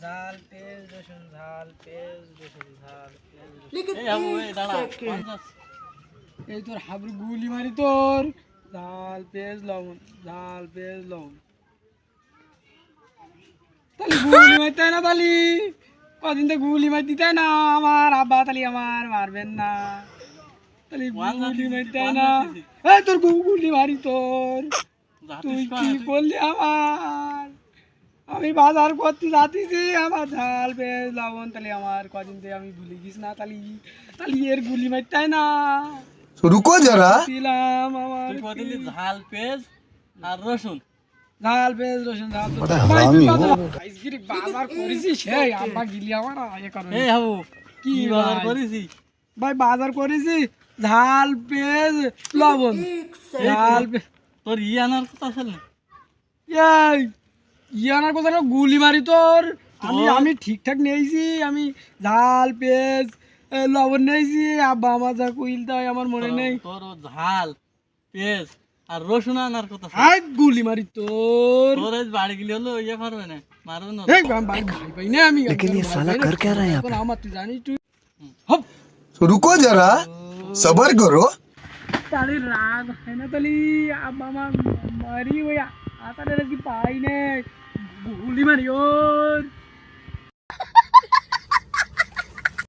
ঝাল পেঁয়াজ রসুন ঝাল পেঁয়াজ রসুন ঝাল পেঁয়াজ রসুন। लेकिन এই বাবু এই एक দাঁড়া सेकंड 50 এই তোর হাবড়ি গুলি মারি তোর ঝাল পেঁয়াজ লবণ ঝাল পেঁয়াজ লবণ। তাহলে গুলি মারতে হয় না তালি কদিন তো গুলি মারতে তাই না আমার আব্বা তালি আমার মারবেন না তাহলে গুলি মারতে হয় না। এই তোর গুলি মারি তোর তুই কি করলি আমার আমি বাজার করতে যাচ্ছি আমার ঝাল পেঁয়াজ লবণ তাহলে আমার কদিন থেকে আমি ভুলে গেছ না তালি তাহলে এর গুলি মারতে হয় না। रुको जरा দিলাম আমার তুই কদিন ঝাল পেঁয়াজ আর রসুন ঝাল পেঁয়াজ রসুন ঝাল बड़ा हरामी हो আইসগিরি বাজার করেছি সেই আব্বা গিলি আমার আগে করো এই বাবু কি কি বাজার ভাই? করেছি ভাই বাজার করেছি ঝাল পেঁয়াজ লবণ एक ঝাল তোর আনার কথা আছে না এই ইয়ানার কথা না গুলি মারি তোর আমি ঠিকঠাক নিয়েছি আমি ঝাল পেঁয়াজ লবণ নিয়েছি আব্বা আমার যা কুইল তাই আমার মনে নেই। তোর ও ঝাল পেঁয়াজ আর রসুন আনার কথা আছে। হাই গুলি মারি তোর তোর এই বাড়ি গেলে হলো ইয়ে পারবে না মারবে না এই ভাই ভাই ভাই না আমি लेकिन ये साला कर क्या रहा है यहाँ এখন আমার তুই জানিস তুই হপ पे रुको जरा सबर करो তাহলে রাগ হয় না তাহলে আব্বা আমার মারি ওই আতারে কি পাই না গুলি মারি ওর